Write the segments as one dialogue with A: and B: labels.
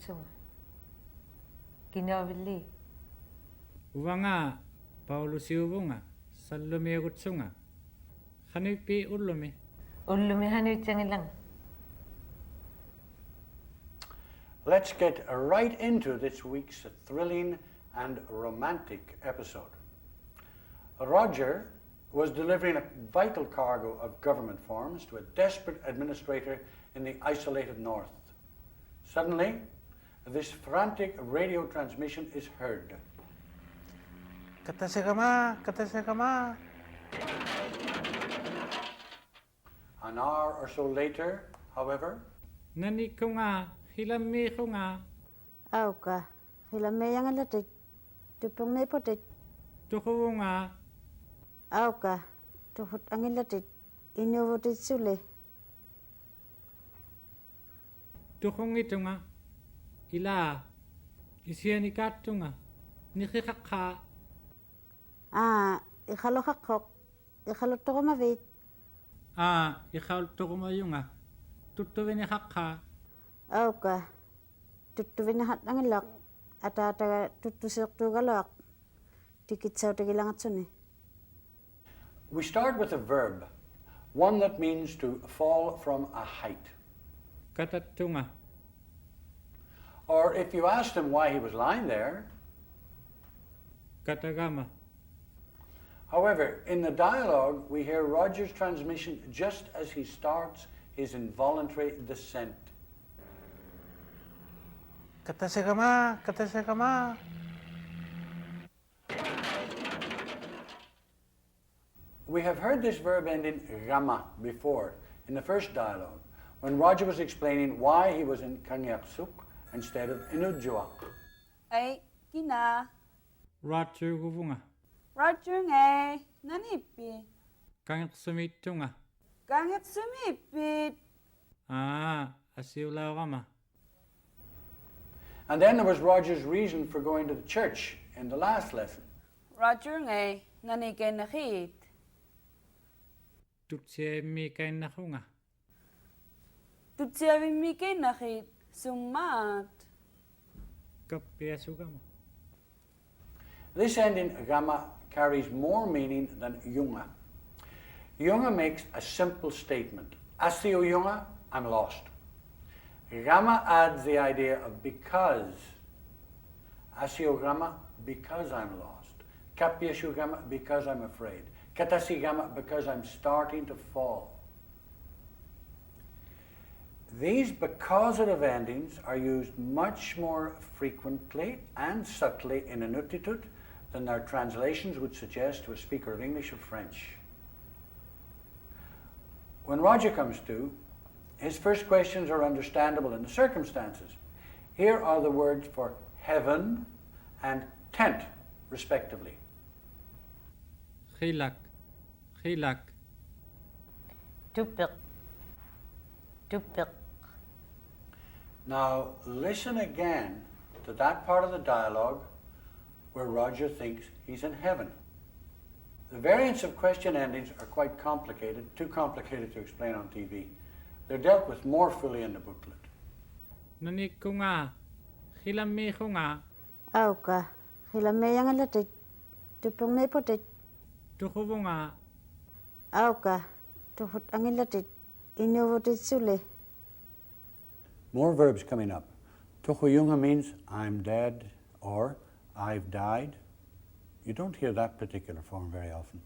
A: Lumiagutsunga. Kinavilli.
B: Uvanga Paulusiuvunga Sallumiagutsunga. Hanupi ullumi.
A: Ullumi hanuitsangilang.
C: Let's get right into this week's thrilling and romantic episode. Roger was delivering a vital cargo of government forms to a desperate administrator in the isolated north. Suddenly, this frantic radio transmission is heard.
D: Katasagama.
C: An hour or so later, however,
B: Nanikunga Hilamikunga
E: Auka, hilame yang alatik, tupong may potit.
B: Tuhunga
E: Auka, tuhut ang ilatik, inuvutit sule.
B: Tuhungitunga Ila Isianikatunga Nikikaka
E: Ikhalokakok, ikhalotogomavit.
B: Ikhaul Togumayunga Tutuvini Haka
E: Auka, tutuvinahat ang ilak, atata tutusok tugalak. Tikitsaw tigilangat suni.
C: we start with a verb, one that means to fall from a height.
B: Katatunga
C: Or if you asked him why he was lying there.
B: Katagama
C: However, in the dialogue, we hear Roger's transmission just as he starts his involuntary descent.
D: Katasagama.
C: We have heard this verb end in gama before, in the first dialogue, when Roger was explaining why he was in Kanyaksuk instead of Inuktitut.
F: Ay, kina.
B: Roger Guvunga
F: Roger ngay, nanipi.
B: Kangsumitunga
F: Gangit sumipit.
B: Asiulawama
C: And then there was Roger's reason for going to the church in the last lesson.
F: Roger ngay, nanigay nakit.
B: Tutse Mikain Nahunga
F: Tutsiyawi mikay nakit, sumat.
B: Kapiasugama
C: This ending gama carries more meaning than yunga. Yunga makes a simple statement. Asio yunga, I'm lost. Gama adds the idea of because. Asio gama, because I'm lost. Kapiashu gama, because I'm afraid. Katasi gama, because I'm starting to fall. These becausative endings are used much more frequently and subtly in Inuktitut than their translations would suggest to a speaker of English or French. When Roger comes to, his first questions are understandable in the circumstances. Here are the words for heaven and tent, respectively.
B: Hilak
A: Tupik.
C: Now, listen again to that part of the dialogue where Roger thinks he's in heaven. The variants of question endings are quite complicated, too complicated to explain on TV. They're dealt with more fully in the booklet.
B: Nanikunga Hilamikunga
E: Auka, hilame yang alatik, tupong may potit.
B: Tuhunga
E: Auka, tuhut ang ilatik, inuvutit sule.
C: More verbs coming up. Tuhuyunga means I'm dead or I've died. You don't hear that particular form very often.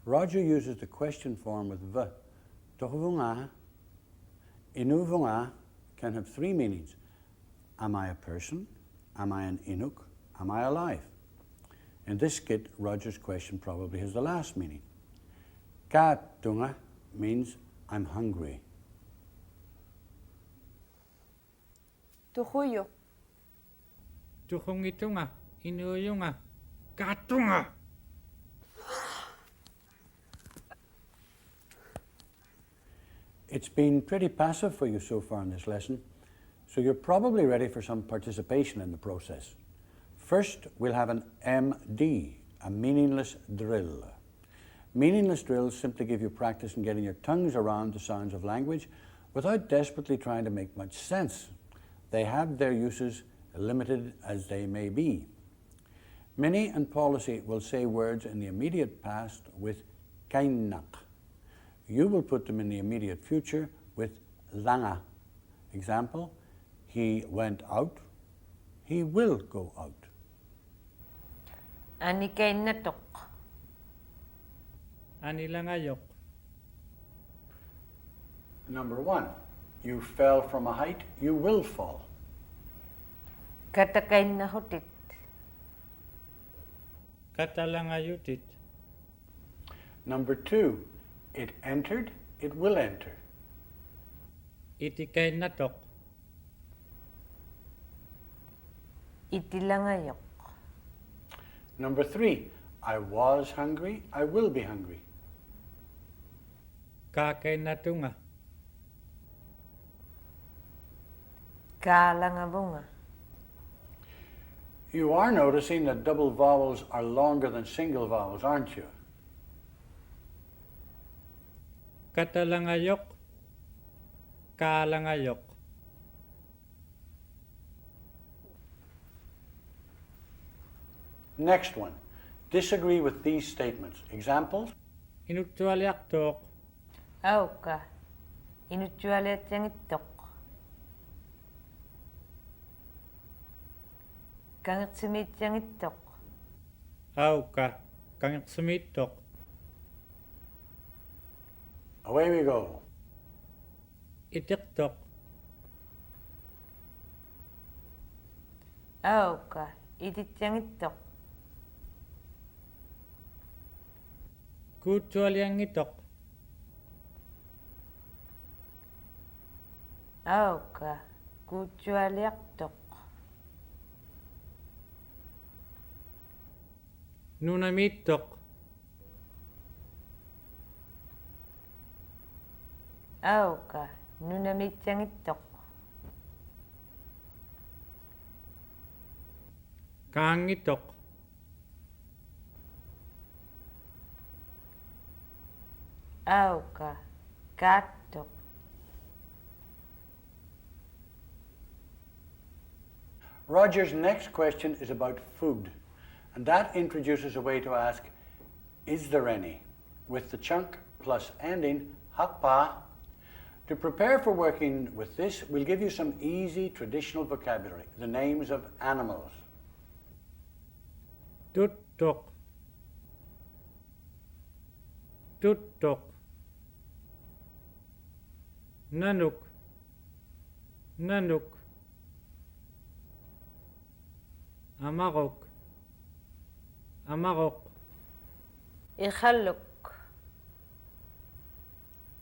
C: Roger uses the question form with v. Tuhuvunga, inuvunga can have three meanings. Am I a person? Am I an Inuk? Am I alive? In this skit, Roger's question probably has the last meaning. Katunga means I'm hungry.
F: Tuhuyo.
B: Tuhungitunga Inuyunga Katunga
C: It's been pretty passive for you so far in this lesson, so you're probably ready for some participation in the process. First, we'll have an MD, a meaningless drill. Meaningless drills simply give you practice in getting your tongues around the sounds of language without desperately trying to make much sense. they have their uses limited as they may be. Minnie and Policy will say words in the immediate past with kainak. You will put them in the immediate future with langa. Example, he went out, he will go out.
A: Ani kay natok.
B: Anilangayok.
C: Number 1, you fell from a height, you will fall.
A: Katakay na hotit.
B: Katalangayutit.
C: Number 2, it entered, it will enter.
B: Itikay natok.
A: Itilangayok.
C: Number 3, I was hungry, I will be hungry.
B: Kakay natunga.
A: Kalangabunga.
C: You are noticing that double vowels are longer than single vowels, aren't you?
B: Katalangayok. Kalangayok.
C: Next one, disagree with these statements. Examples?
B: Inuktitut
A: Auka. Inuktitut Inuttitut. Ilinnialirta.
B: Auka. Kangsumitok.
C: Away we go.
B: Itiktok.
A: Auka. Ilinnialirta.
B: Kutsualiangitok.
A: Auka. Kutsualiartoq.
B: Nunamitok.
A: Auka. Nunamitsiangittoq.
B: Kaangitok.
A: Auka. Kaattoq.
C: Roger's next question is about food, and that introduces a way to ask, is there any? With the chunk plus ending, hapa. To prepare for working with this, we'll give you some easy traditional vocabulary, the names of animals.
B: Tuttok. Tuttok. Nanuk. Nanuk. Amarok. Amarok.
A: Ikhalluk.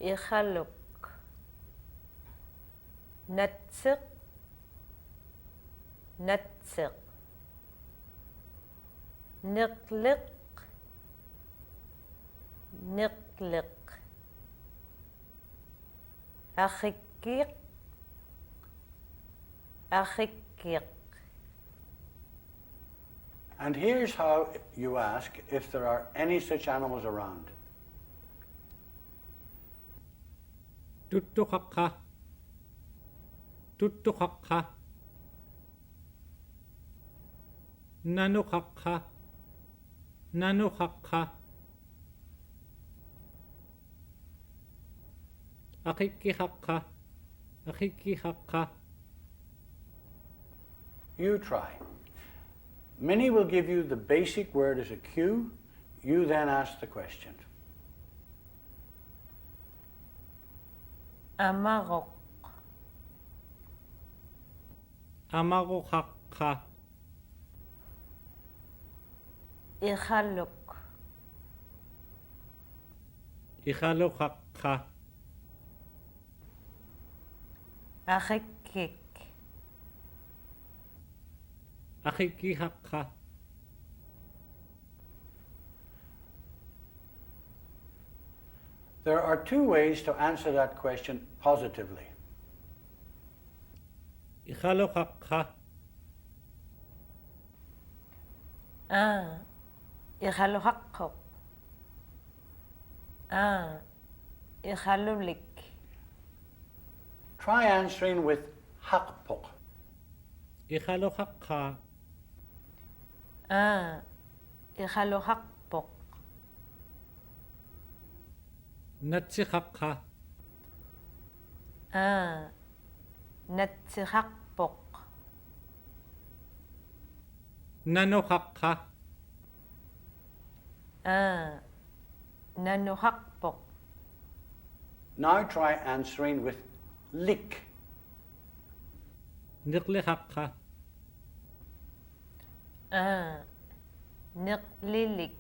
A: Ikhalluk. Natsiq. Natsiq. Niqliq. Niqliq. Akhikiq. Akhikiq.
C: And here's how you ask if there are any such animals around.
B: Tuttukakka. Tuttukakka. Nanukakka. Nanukakka. Akikihakka. Akikihakka.
C: You try. Minnie will give you the basic word as a cue. You then ask the question.
A: Amarok.
B: Amarokakka.
A: Ikhalluk.
B: Ikhalokakka.
A: Akhikik.
B: Akikihakka.
C: There are two ways to answer that question positively.
B: Ikhalokakka.
A: Ikhalluhaqqoq. Ikhallulik.
C: Try answering with hakpok.
B: Ihalohakha.
A: Ihalohakpok.
B: Natsihakha.
A: Natsihakpok.
B: Nanohakha.
A: Nanohakpok.
C: Now try answering with lik.
B: Niklihakha.
A: Niqlilik.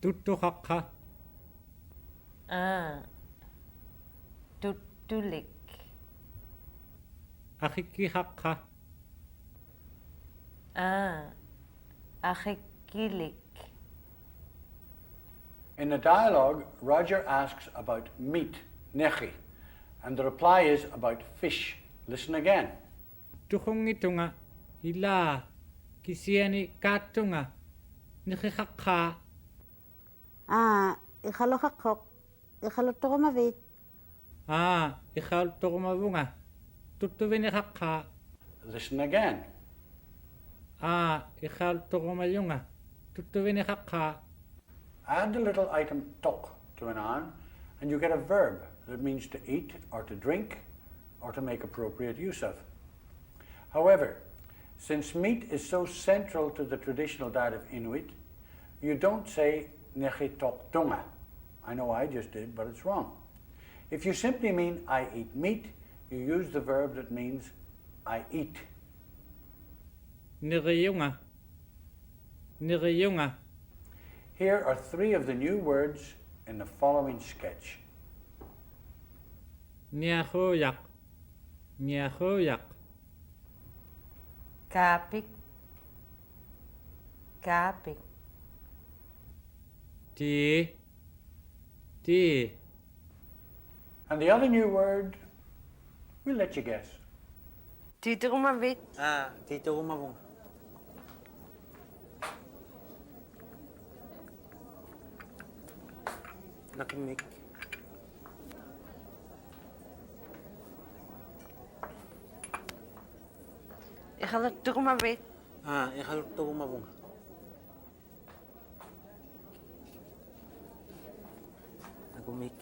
B: Tutuhakha.
A: Tutulik.
B: Ahikihakha.
A: Ahikilik.
C: In the dialogue, Roger asks about meat, nechi, and the reply is about fish. Listen again.
B: Tuhungitunga. Hila. Kisiani katunga. Nikihakha.
E: Ihalohakok. Ihalotogomavit.
B: Ihal togumavunga. Tutuvinihakha.
C: Listen again.
B: Ihal togumayunga. Tutuvinihakha.
C: Add the little item tok to a noun, and you get a verb that means to eat or to drink or to make appropriate use of. However, since meat is so central to the traditional diet of Inuit, you don't say nechi tok tunga. I know I just did, but it's wrong. If you simply mean I eat meat, you use the verb that means I eat.
B: Niriyunga. Niriyunga.
C: Here are three of the new words in the following sketch.
B: Niahoyak. Niahoyak.
A: Kapik. Kapik.
B: Ti.
C: And the other new word, we'll let you guess.
A: Titurumavit.
D: Tito Umavong. Nakimik.
A: Ihalohturumavit.
D: Ihalotto Umavong. Nakumik.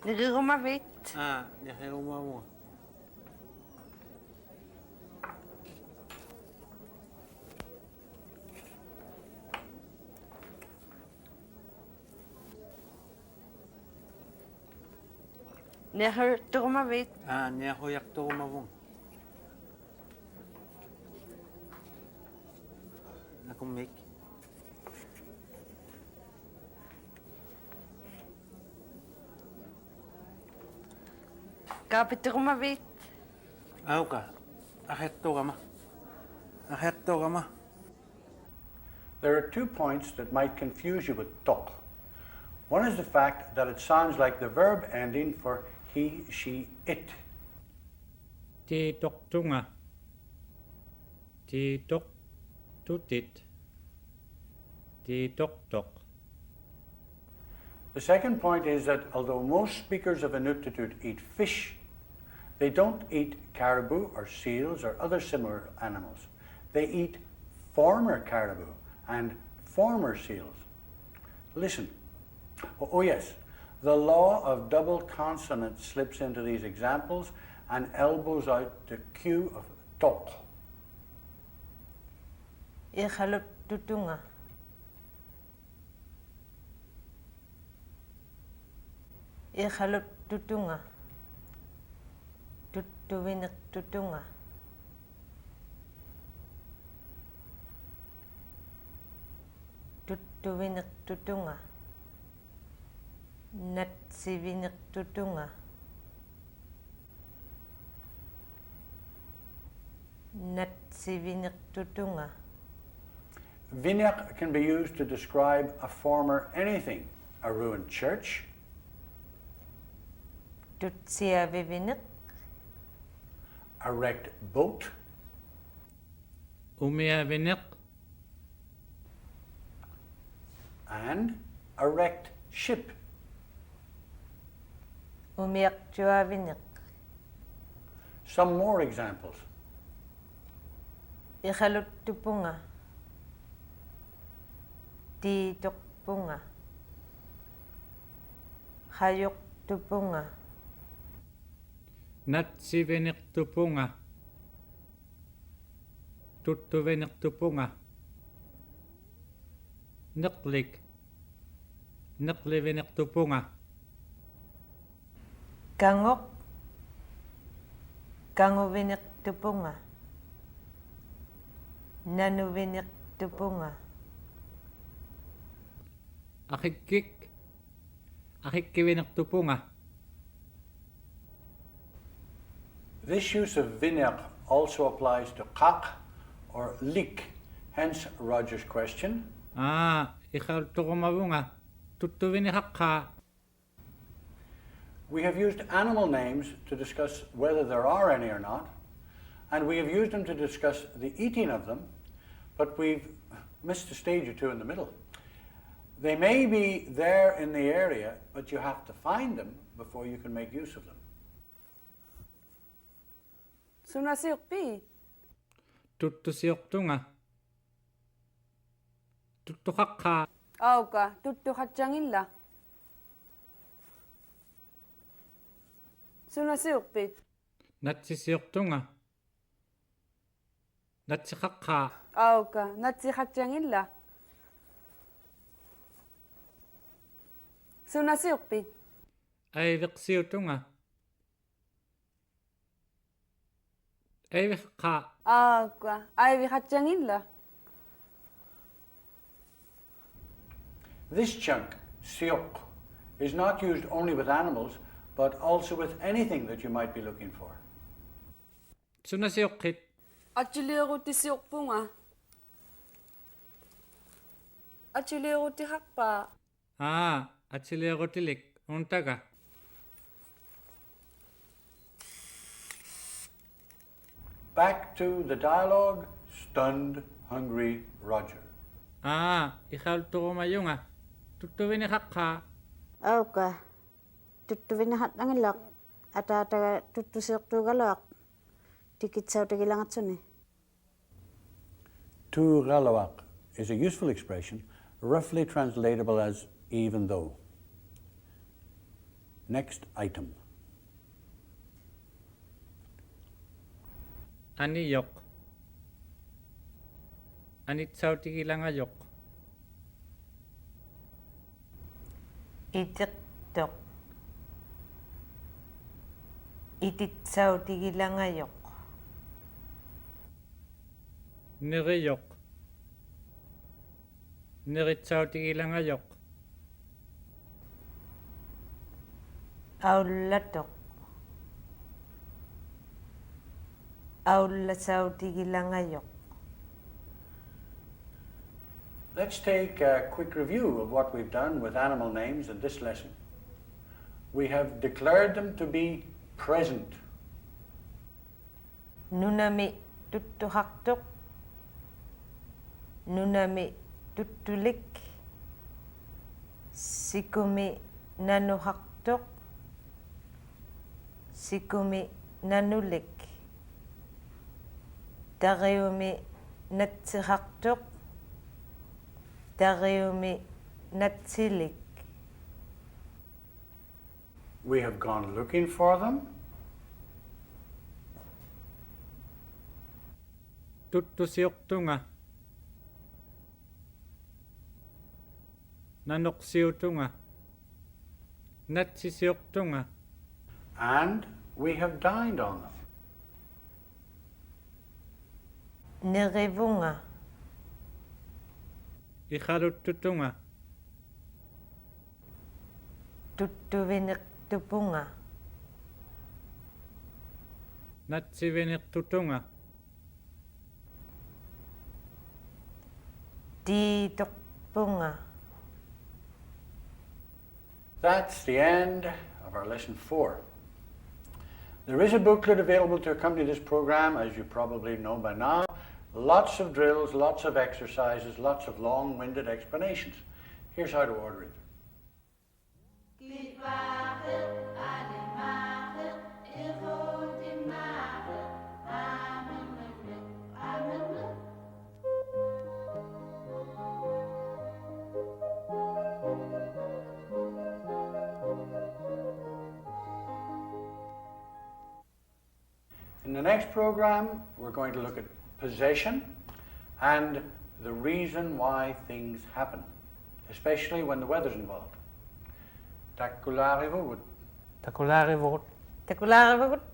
A: Nirumavit.
D: Nehe Umavong.
A: Nirumavit.
D: Nehoyak to Umavong. Nakumik.
A: Kapiturumavit.
D: Auka. Ahetto Gama. Ahetto Gama.
C: There are 2 points that might confuse you with tok. One is the fact that it sounds like the verb ending for he, she, it.
B: Ti tok tunga. Ti tok tutit. Ti tok tok.
C: The second point is that although most speakers of Inuktitut eat fish, they don't eat caribou or seals or other similar animals. They eat former caribou and former seals. Listen. Oh yes, the law of double consonant slips into these examples and elbows out the cue of tok.
A: Ihalohtutunga. Ihalohtutunga. Tutuvinaktutunga. Tutuvinaktutunga. Natsivinaktutunga. Natsivinaktutunga.
C: Vinyak can be used to describe a former anything, a ruined church,
A: Tutsiavivinak.
C: a wrecked boat,
B: Umia vinik.
C: and A wrecked ship.
A: Umiaqtuavineq.
C: Some more examples.
A: Iqaluttupunga. Tiitoqpunga. Hayuqtupunga.
B: Natsivineqtupunga. Tuttuvineqtupunga. Neqlik. Neqlivineqtupunga.
A: Kangoq. Kanguvineqtupunga. Nanuvineqtupunga.
B: Akikkik. Akikkivineqtupunga.
C: This use of vineq also applies to kaq or lik, hence Roger's question.
B: Iqaluttuqumavunga. Tuttuvineqaqqa.
C: We have used animal names to discuss whether there are any or not, and we have used them to discuss the eating of them, but we've missed a stage or two in the middle. They may be there in the area, but you have to find them before you can make use of them.
F: Sunasiuqpi.
B: Tuttusiuqtunga. Tuttuqaqqa.
F: Auka tuttuqatjangilla. Sunasiuqpit.
B: Natsisiuqtunga. Natsiqaqqa.
F: Auka natsiqatjangilla. Sunasiuqpit.
B: Aiviqsiutunga. Aiviqqa.
F: Auka aiviqatjangilla.
C: This chunk, siok, is not used only with animals, but also with anything that you might be looking for.
B: Sunasiuqqit.
F: Atjuliurutisiuqpunga. Atjuliurutihaqpa.
B: Atsiliurutilik. Untaga.
C: Back to the dialogue, stunned, hungry Roger.
B: Iqaluttuqumayunga. Tuttuvineqaqqa.
E: Auka tuttuvinahatangilaq ataataga tuttusiuqtuugaloaq tikitsautegilangatsuni.
C: Tu galawak is a useful expression, roughly translatable as even though. Next item.
B: Aniyok. Anitsautigilangayok.
A: Itiqtoq. Ititsautigilangayok.
B: Niriyok. Niritsautigilangayok.
A: Aullatoq. Aullasautigilangayoq.
C: Let's take a quick review of what we've done with animal names in this lesson. We have declared them to be present.
A: Nunami tuttuhaqtuq. Nunami tuttulik. Sikumi nanuhaqtuq. Sikumi nanulik. Tariumi natsihaqtuq. Tariumi natsilik.
C: We have gone looking for them.
B: Tuttusiuqtunga. Nanuqsiutunga. Natsisiuqtunga.
C: And we have dined on them.
A: Nirivunga.
B: Iqaluttutunga.
A: Tuttuvineqtupunga.
B: Natsiviniqtutunga.
A: Tiitoqpunga.
C: That's the end of our lesson 4. There is a booklet available to accompany this program, as you probably know by now. Lots of drills, lots of exercises, lots of long-winded explanations. Here's how to order it. In the next program, we're going to look at possession and the reason why things happen, especially when the weather's involved. Tack.
D: Takulari vårt.
A: Takularivagut.